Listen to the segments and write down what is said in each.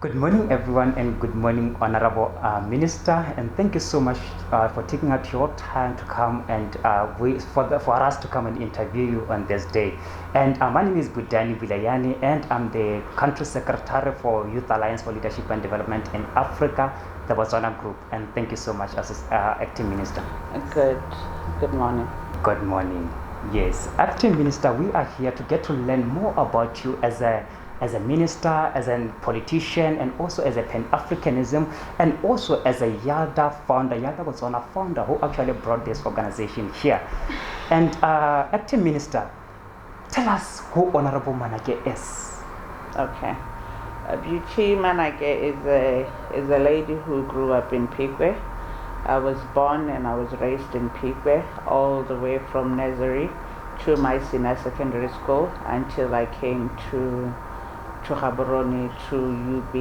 Good morning, everyone, and good morning, Honourable Minister. And thank you so much for taking out your time to come and for us to come and interview you on this day. And my name is Budani Vilayani, and I'm the Country Secretary for Youth Alliance for Leadership and Development in Africa, the Botswana Group. And thank you so much, Acting Minister. Good morning. Good morning. Yes, Acting Minister, we are here to get to learn more about you as a minister, as a politician, and also as a Pan-Africanism, and also as a YALDA founder, YALDA Botswana founder, who actually brought this organization here. And Acting Minister, tell us who Honourable Manake is. Okay. Beauty Manake is a lady who grew up in Pikwe. I was born and I was raised in Pikwe, all the way from nursery to my senior secondary school until I came to Gaborone, to UB.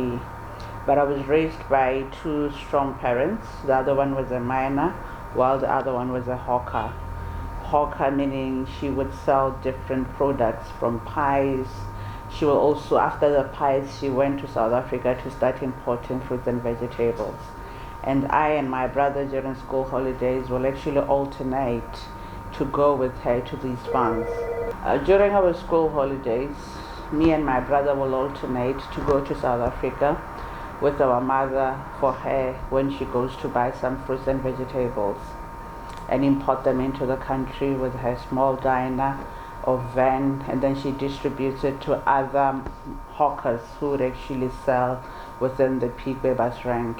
But I was raised by two strong parents. The other one was a miner, while the other one was a hawker. Hawker meaning she would sell different products from pies. She will also, after the pies, she went to South Africa to start importing fruits and vegetables. And I and my brother during school holidays will actually alternate to go with her to these farms. During our school holidays, me and my brother will alternate to go to South Africa with our mother for her when she goes to buy some fruits and vegetables and import them into the country with her small diner or van, and then she distributes it to other hawkers who would actually sell within the Pikwe bus rank.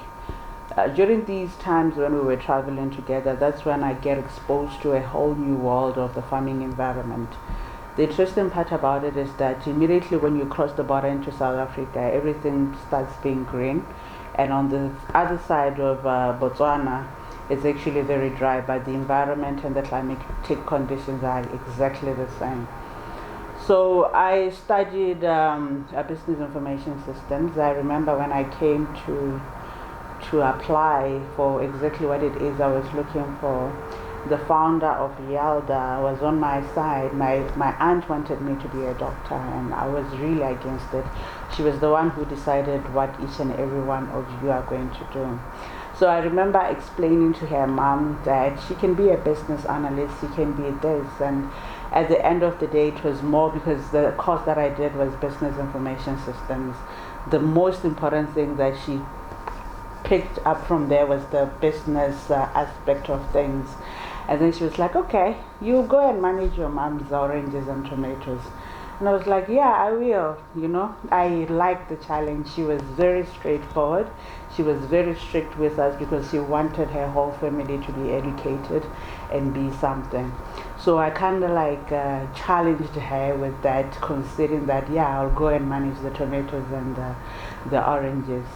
During these times when we were traveling together, that's when I get exposed to a whole new world of the farming environment. The interesting part about it is that immediately when you cross the border into South Africa, everything starts being green. And on the other side of Botswana, it's actually very dry, but the environment and the climatic conditions are exactly the same. So I studied business information systems. I remember when I came to apply for exactly what it is I was looking for, the founder of YALDA was on my side. My aunt wanted me to be a doctor, and I was really against it. She was the one who decided what each and every one of you are going to do. So I remember explaining to her mom that she can be a business analyst, she can be this, and at the end of the day it was more because the course that I did was business information systems. The most important thing that she picked up from there was the business aspect of things. And then she was like, okay, you go and manage your mom's oranges and tomatoes. And I was like, yeah, I will, I liked the challenge. She was very straightforward. She was very strict with us because she wanted her whole family to be educated and be something. So I kind of like challenged her with that, considering that, yeah, I'll go and manage the tomatoes and the oranges.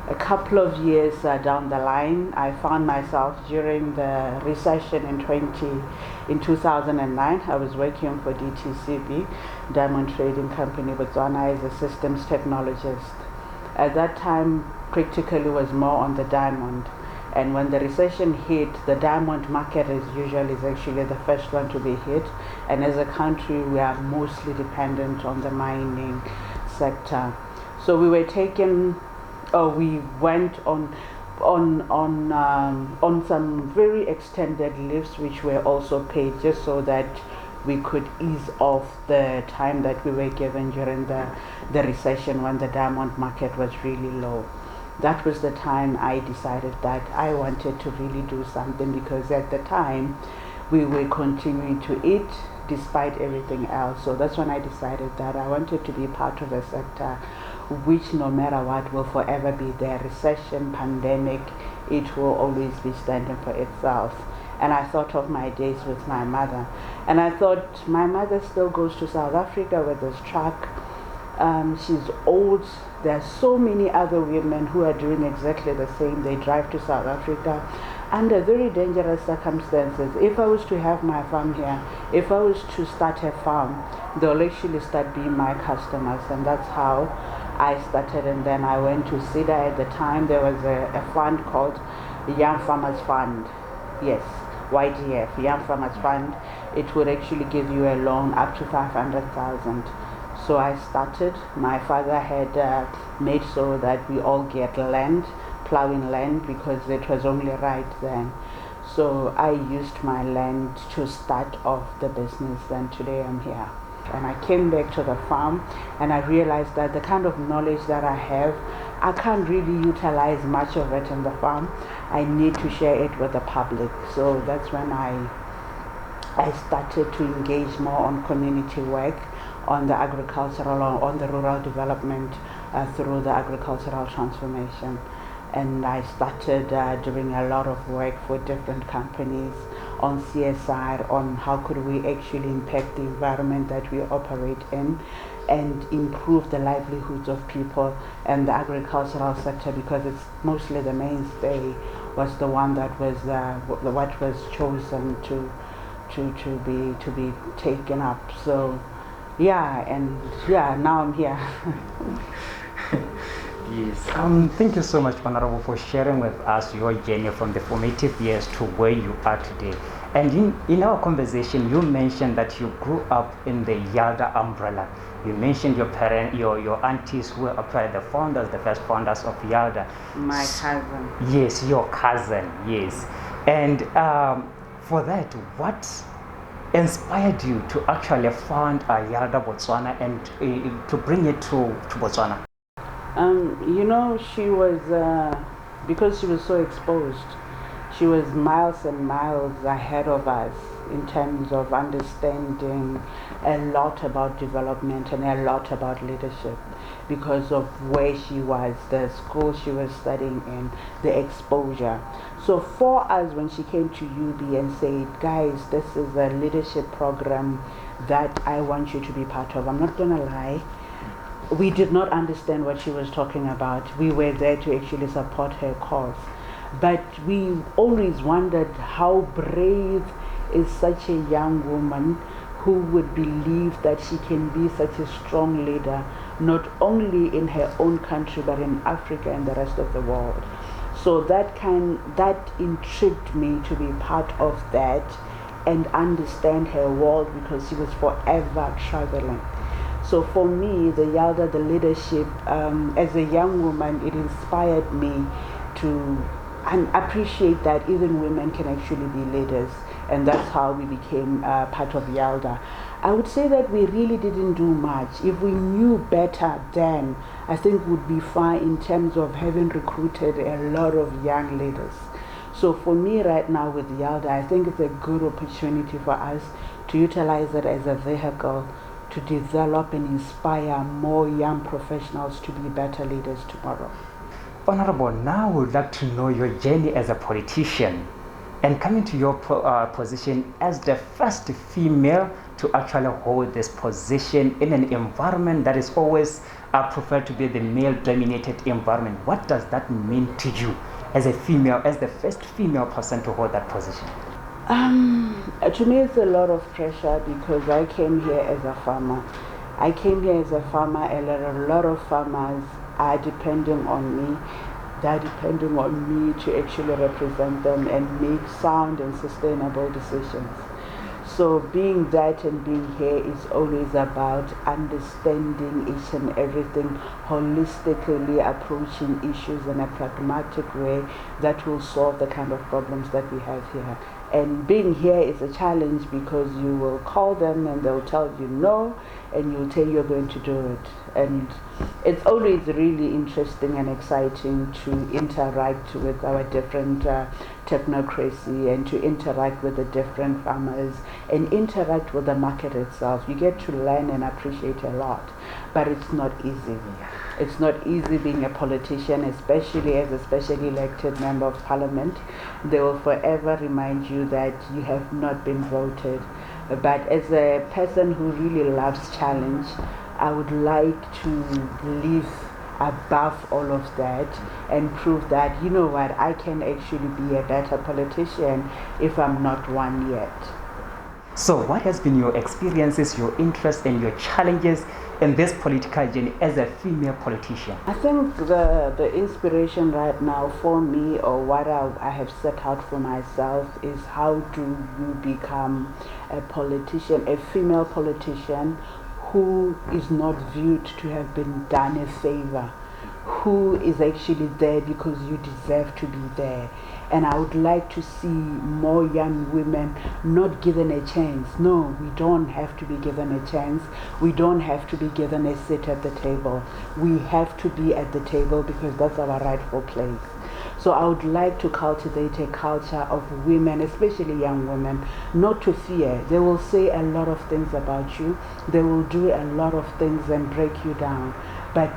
A couple of years down the line, I found myself during the recession in 2009. I was working for DTCB, Diamond Trading Company, Botswana, as a systems technologist. At that time, practically was more on the diamond. And when the recession hit, the diamond market is actually the first one to be hit. And as a country, we are mostly dependent on the mining sector. So we went on some very extended leaves, which were also paid just so that we could ease off the time that we were given during the recession when the diamond market was really low. That was the time I decided that I wanted to really do something, because at the time we were continuing to eat despite everything else. So that's when I decided that I wanted to be part of a sector which, no matter what, will forever be there. Recession, pandemic, it will always be standing for itself. And I thought of my days with my mother. And I thought, my mother still goes to South Africa with this truck. She's old. There are so many other women who are doing exactly the same. They drive to South Africa under very dangerous circumstances. If I was to have my farm here, if I was to start a farm, they'll actually start being my customers. And that's how I started. And then I went to SIDA. At the time there was a fund called Young Farmers Fund. Yes, YDF, Young Farmers Fund. It would actually give you a loan up to 500,000. So I started. My father had made so that we all get land, plowing land, because it was only right then. So I used my land to start off the business, and today I'm here. And I came back to the farm and I realized that the kind of knowledge that I have, I can't really utilize much of it in the farm. I need to share it with the public. So that's when I started to engage more on community work, on the agricultural, on the rural development through the agricultural transformation. And I started doing a lot of work for different companies on CSR, on how could we actually impact the environment that we operate in and improve the livelihoods of people. And the agricultural sector, because it's mostly the mainstay, was the one that was what was chosen to be taken up. So yeah, and yeah, now I'm here. Yes. Thank you so much, Honourable, for sharing with us your journey from the formative years to where you are today. And in our conversation, you mentioned that you grew up in the YALDA umbrella. You mentioned your parents, your aunties who were the founders, the first founders of YALDA. My cousin. Yes, your cousin, yes. And for that, what inspired you to actually found YALDA Botswana and to bring it to Botswana? You know, she was, because she was so exposed, she was miles and miles ahead of us in terms of understanding a lot about development and a lot about leadership because of where she was, the school she was studying in, the exposure. So for us, when she came to UB and said, guys, this is a leadership program that I want you to be part of, I'm not going to lie, we did not understand what she was talking about. We were there to actually support her cause. But we always wondered how brave is such a young woman who would believe that she can be such a strong leader, not only in her own country, but in Africa and the rest of the world. So that intrigued me to be part of that and understand her world, because she was forever traveling. So for me, the YALDA, the leadership, as a young woman, it inspired me to appreciate that even women can actually be leaders. And that's how we became part of YALDA. I would say that we really didn't do much. If we knew better then, I think we'd be fine in terms of having recruited a lot of young leaders. So for me right now with YALDA, I think it's a good opportunity for us to utilize it as a vehicle to develop and inspire more young professionals to be better leaders tomorrow. Honourable, now we would like to know your journey as a politician and coming to your position as the first female to actually hold this position in an environment that is always preferred to be the male-dominated environment. What does that mean to you as a female, as the first female person to hold that position? To me, it's a lot of pressure because I came here as a farmer. I came here as a farmer, and a lot of farmers are depending on me. They're depending on me to actually represent them and make sound and sustainable decisions. So being that and being here is always about understanding each and everything, holistically approaching issues in a pragmatic way that will solve the kind of problems that we have here. And being here is a challenge because you will call them and they'll tell you no, and you'll say you're going to do it. And it's always really interesting and exciting to interact with our different technocracy and to interact with the different farmers and interact with the market itself. You get to learn and appreciate a lot, but it's not easy. It's not easy being a politician, especially as a specially elected member of parliament. They will forever remind you that you have not been voted. But as a person who really loves challenge, I would like to live above all of that and prove that, you know what, I can actually be a better politician if I'm not one yet. So what has been your experiences, your interests and your challenges in this political journey as a female politician? I think the inspiration right now for me, or what I have set out for myself, is how do you become a politician, a female politician who is not viewed to have been done a favor, who is actually there because you deserve to be there. And I would like to see more young women not given a chance. No, we don't have to be given a chance. We don't have to be given a seat at the table. We have to be at the table because that's our rightful place. So I would like to cultivate a culture of women, especially young women, not to fear. They will say a lot of things about you. They will do a lot of things and break you down. But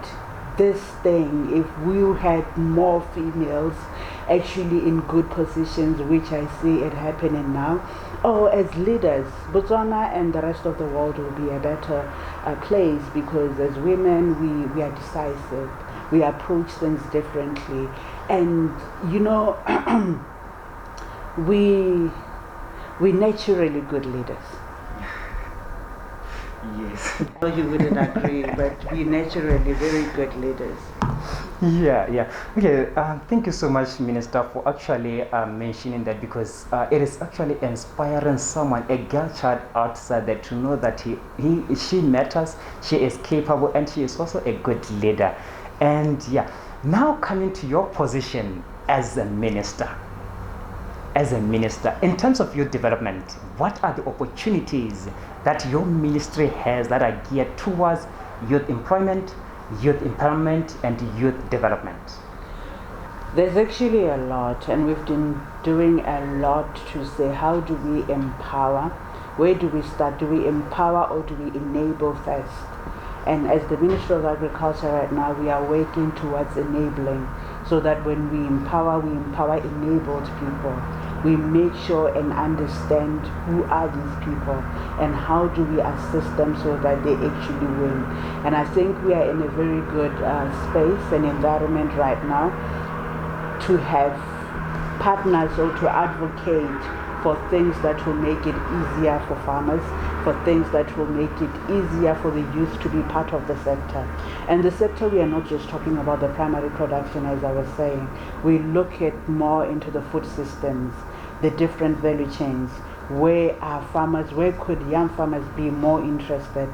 this thing, if we had more females actually in good positions, which I see it happening now, as leaders, Botswana and the rest of the world will be a better place, because as women we are decisive, we approach things differently, and you know we naturally good leaders. Yes. I know you wouldn't agree, but we naturally very good leaders. Yeah. Okay, thank you so much, Minister, for actually mentioning that, because it is actually inspiring someone, a girl child outside there, to know that she matters, she is capable, and she is also a good leader. And yeah, now coming to your position as a minister. In terms of youth development, what are the opportunities that your ministry has that are geared towards youth employment, youth empowerment, and youth development? There's actually a lot, and we've been doing a lot to say, how do we empower? Where do we start? Do we empower or do we enable first? And as the Minister of Agriculture right now, we are working towards enabling, so that when we empower enabled people. We make sure and understand who are these people and how do we assist them so that they actually win. And I think we are in a very good space and environment right now to have partners or to advocate for things that will make it easier for farmers, for things that will make it easier for the youth to be part of the sector. And the sector, we are not just talking about the primary production, as I was saying. We look at more into the food systems, the different value chains. Where are farmers, where could young farmers be more interested?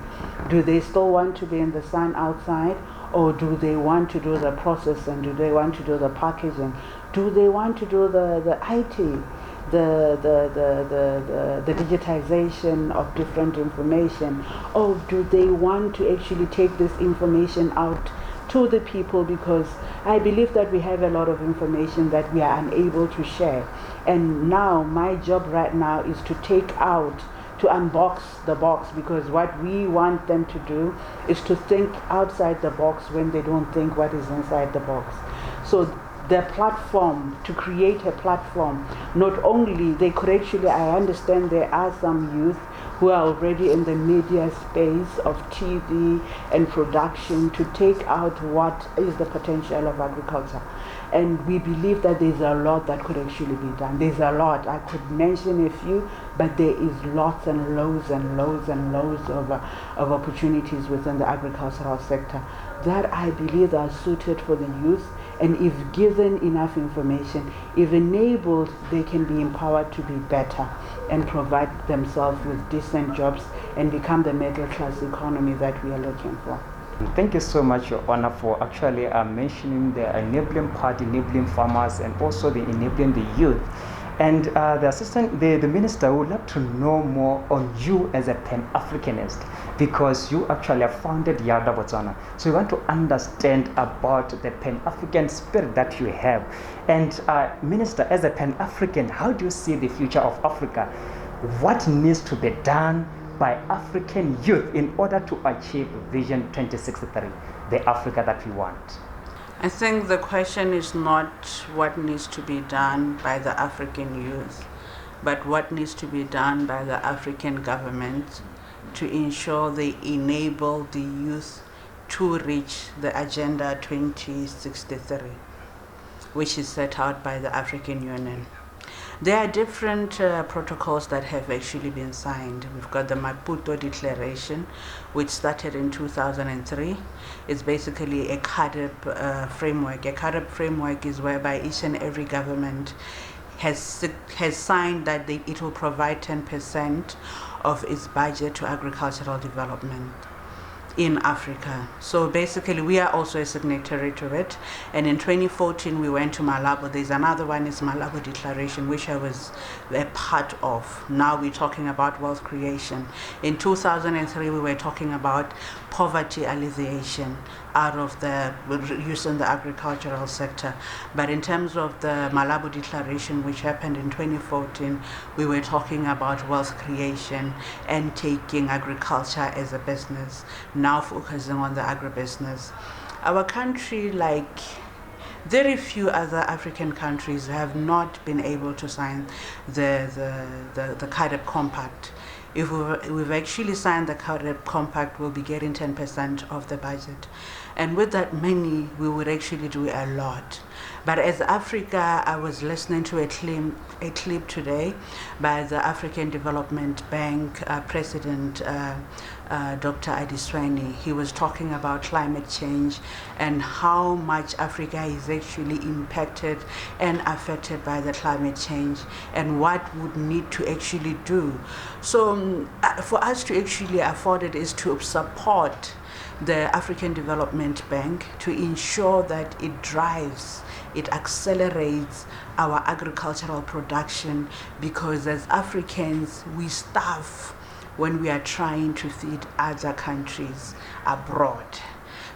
Do they still want to be in the sun outside, or do they want to do the processing? Do they want to do the packaging? Do they want to do the IT? The digitization of different information, or do they want to actually take this information out to the people? Because I believe that we have a lot of information that we are unable to share, and now my job right now is to take out, to unbox the box, because what we want them to do is to think outside the box when they don't think what is inside the box. So the platform, to create a platform, not only they could actually, I understand there are some youth who are already in the media space of TV and production, to take out what is the potential of agriculture. And we believe that there's a lot that could actually be done. There's a lot. I could mention a few, but there is lots and loads and loads and loads of opportunities within the agricultural sector that I believe are suited for the youth. And if given enough information, if enabled, they can be empowered to be better and provide themselves with decent jobs and become the middle class economy that we are looking for. Thank you so much, Your Honor, for actually mentioning the enabling part, enabling farmers, and also the enabling the youth. And the minister would like to know more on you as a Pan-Africanist, because you actually have founded YALDA Botswana. So we want to understand about the Pan-African spirit that you have. And Minister, as a Pan-African, how do you see the future of Africa? What needs to be done by African youth in order to achieve Vision 2063, the Africa that we want? I think the question is not what needs to be done by the African youth, but what needs to be done by the African government to ensure they enable the youth to reach the Agenda 2063, which is set out by the African Union. There are different protocols that have actually been signed. We've got the Maputo Declaration, which started in 2003. It's basically a CAADP framework. A CAADP framework is whereby each and every government has signed that it will provide 10% of its budget to agricultural development. in Africa. So basically we are also a signatory to it, and in 2014 we went to Malabo. There's another one, is Malabo Declaration, which I was a part of. Now we're talking about wealth creation. In 2003 we were talking about poverty alleviation out of the use in the agricultural sector. But in terms of the Malabo Declaration, which happened in 2014, we were talking about wealth creation and taking agriculture as a business, now focusing on the agribusiness. Our country, like very few other African countries, have not been able to sign the CAADP Compact. If we've actually signed the CAADP Compact, we'll be getting 10% of the budget. And with that money, we would actually do a lot. But as Africa, I was listening to a clip today by the African Development Bank President, Dr. Adeswani. He was talking about climate change and how much Africa is actually impacted and affected by the climate change, and what would need to actually do. So for us to actually afford it is to support the African Development Bank to ensure that it drives, it accelerates our agricultural production, because as Africans we starve when we are trying to feed other countries abroad.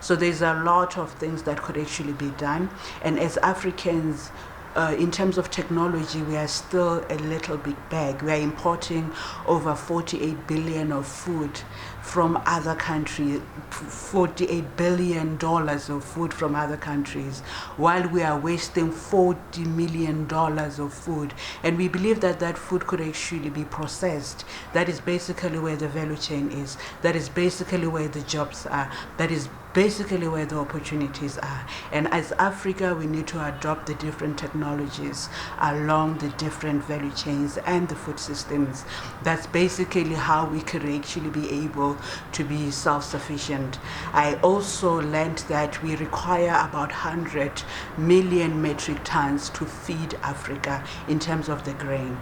So there's a lot of things that could actually be done, and as Africans, in terms of technology, we are still a little bit back. We are importing over 48 billion of food from other countries, $48 billion of food from other countries, while we are wasting $40 million of food. And we believe that that food could actually be processed. That is basically where the value chain is. That is basically where the jobs are. That is basically where the opportunities are. And as Africa, we need to adopt the different technologies along the different value chains and the food systems. That's basically how we could actually be able to be self-sufficient. I also learned that we require about 100 million metric tons to feed Africa in terms of the grain.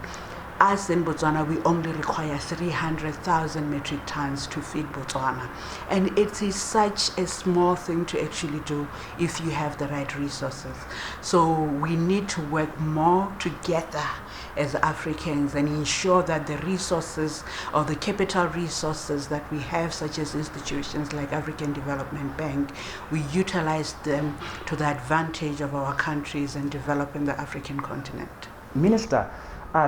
Us in Botswana, we only require 300,000 metric tons to feed Botswana. And it is such a small thing to actually do if you have the right resources. So we need to work more together as Africans and ensure that the resources, or the capital resources that we have, such as institutions like African Development Bank, we utilize them to the advantage of our countries and developing the African continent. Minister,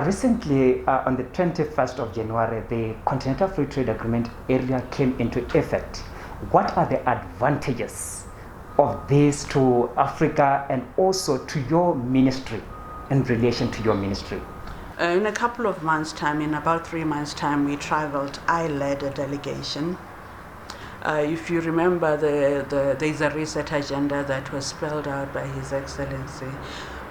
recently, on the 21st of January, the Continental Free Trade Agreement area came into effect. What are the advantages of this to Africa and also to your ministry, in relation to your ministry? In a couple of months' time, in about 3 months' time, we traveled. I led a delegation. If you remember, there's a reset agenda that was spelled out by His Excellency,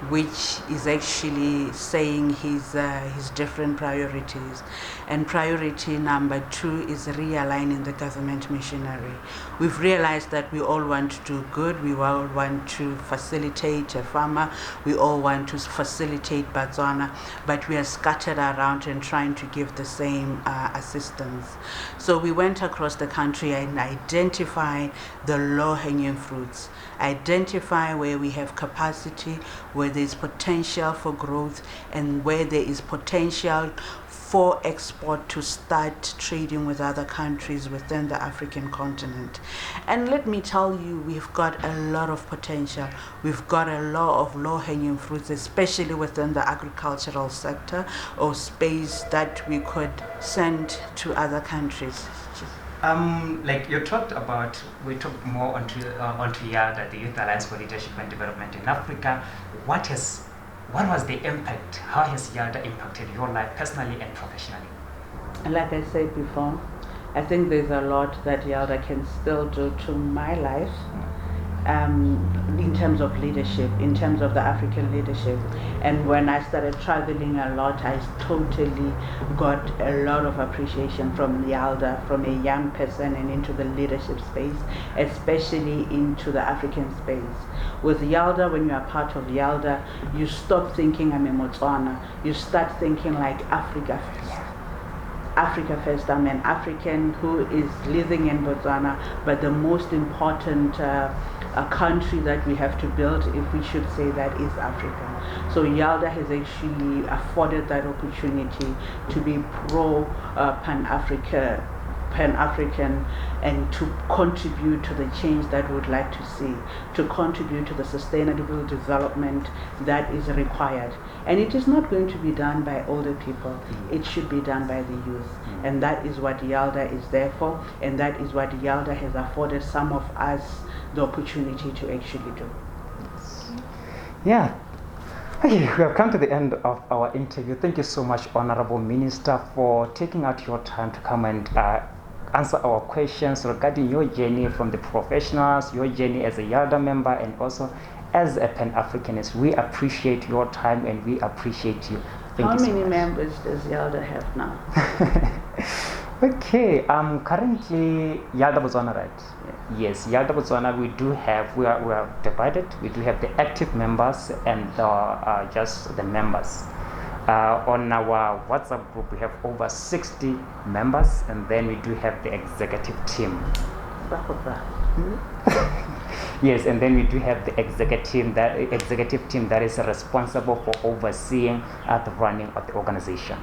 which is actually saying his different priorities. And priority number 2 is realigning the government machinery. We've realized that we all want to do good, we all want to facilitate a farmer, we all want to facilitate Botswana, but we are scattered around and trying to give the same assistance. So we went across the country and identified the low-hanging fruits, identify where we have capacity, where there is potential for growth, and where there is potential for export to start trading with other countries within the African continent. And let me tell you, we've got a lot of potential. We've got a lot of low-hanging fruits, especially within the agricultural sector or space that we could send to other countries. Like you talked about, we talked more onto YALDA, the Youth Alliance for Leadership and Development in Africa. What was the impact? How has YALDA impacted your life personally and professionally? Like I said before, I think there's a lot that YALDA can still do to my life, in terms of leadership, in terms of the African leadership. And when I started traveling a lot, I totally got a lot of appreciation from YALDA, from a young person and into the leadership space, especially into the African space. With YALDA, when you are part of YALDA, you stop thinking I'm a Botswana. You start thinking like Africa first. Africa first. I'm an African who is living in Botswana, but the most important country that we have to build, if we should say that, is Africa. So YALDA has actually afforded that opportunity to be pro Pan-African and to contribute to the change that we would like to see, to contribute to the sustainable development that is required. And it is not going to be done by older people, it should be done by the youth. And that is what YALDA is there for, and that is what YALDA has afforded some of us the opportunity to actually do. Yeah. Okay, we have come to the end of our interview. Thank you so much, Honourable Minister, for taking out your time to come and answer our questions regarding your journey from the professionals, your journey as a YALDA member, and also as a Pan-Africanist. We appreciate your time and we appreciate you. How many members does YALDA have now? Okay, currently YALDA Botswana, right? Yes, YALDA Botswana, we are divided. We do have the active members and just the members. On our WhatsApp group, we have over 60 members, and then we do have the executive team. Yes, and then we do have the executive team that is responsible for overseeing the running of the organization.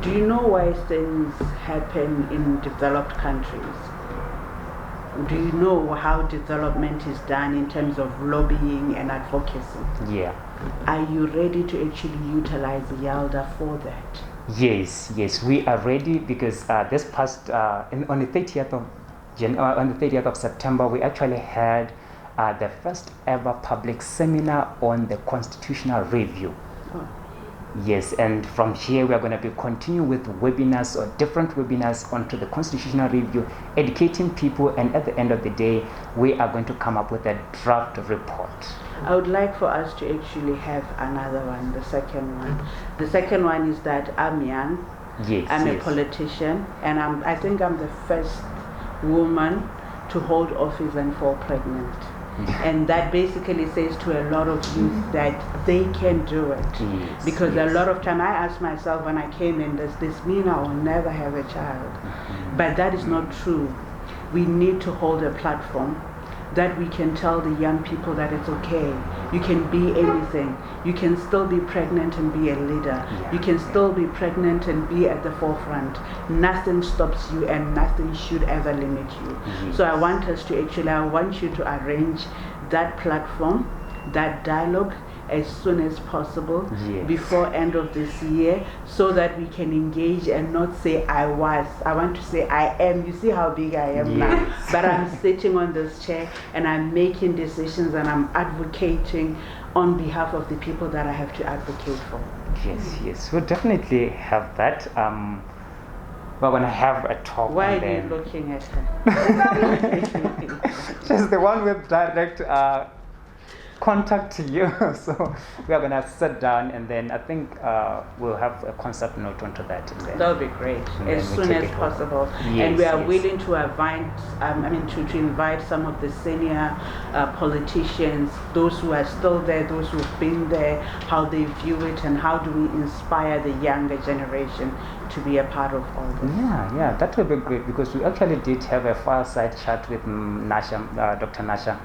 Do you know why things happen in developed countries? Do you know how development is done in terms of lobbying and advocacy? Yeah. Are you ready to actually utilize YALDA for that? Yes, we are ready, because this past on the 30th of September, we actually had the first ever public seminar on the constitutional review. Oh. Yes, and from here we are going to be continuing with webinars or different webinars onto the constitutional review, educating people, and at the end of the day, we are going to come up with a draft report. I would like for us to actually have another one, the second one. The second one is that I'm young, I'm a politician, and I think I'm the first woman to hold office and fall pregnant. And that basically says to a lot of youth that they can do it. Because a lot of time I asked myself when I came in, does this mean I will never have a child? But that is not true. We need to hold a platform that we can tell the young people that it's okay. You can be anything. You can still be pregnant and be a leader. You can still be pregnant and be at the forefront. Nothing stops you and nothing should ever limit you. So I want you to arrange that platform, that dialogue, as soon as possible, before end of this year, so that we can engage and not say I want to say I am. You see how big I am now, but I'm sitting on this chair and I'm making decisions and I'm advocating on behalf of the people that I have to advocate for. Yes, we'll definitely have that. We're going to have a talk. Why are you looking at her? She's the one with direct contact to you. So we are going to sit down, and then I think we'll have a concept note onto that. That would be great, as soon as possible. And we are willing to invite some of the senior politicians, those who are still there, those who've been there, how they view it, and how do we inspire the younger generation to be a part of all this. Yeah, that would be great, because we actually did have a fireside chat with Dr. Nasha,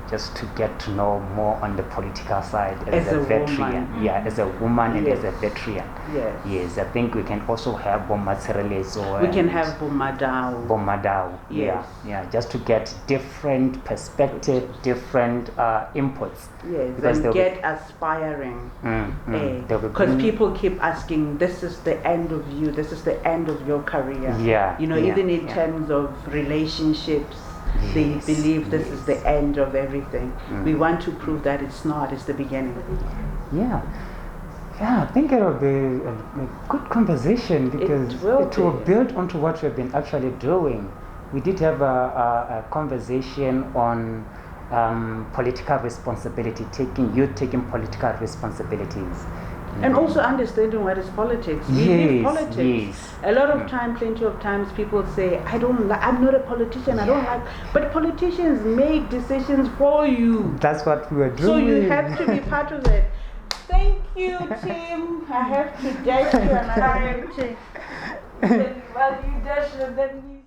just to get to know more on the political side as a veteran. Woman. As a woman and as a veteran. Yes, I think we can also have we can have Bomadao. Yes. Just to get different perspective, different inputs. Yes, and get aspiring. Because people keep asking, this is the end of you, this is the end of your career. Even in terms of relationships, they believe this is the end of everything. We want to prove that it's not, it's the beginning. I think it will be a good conversation, because it will build onto what we've been actually doing. We did have a conversation on political responsibility, taking political responsibilities. And also understanding what is politics. We live politics. A lot of time, plenty of times, people say, I'm not a politician, I don't like, but politicians make decisions for you. That's what we are doing. So you have to be part of it. Thank you, Tim. I have to dash you another While you dash and then we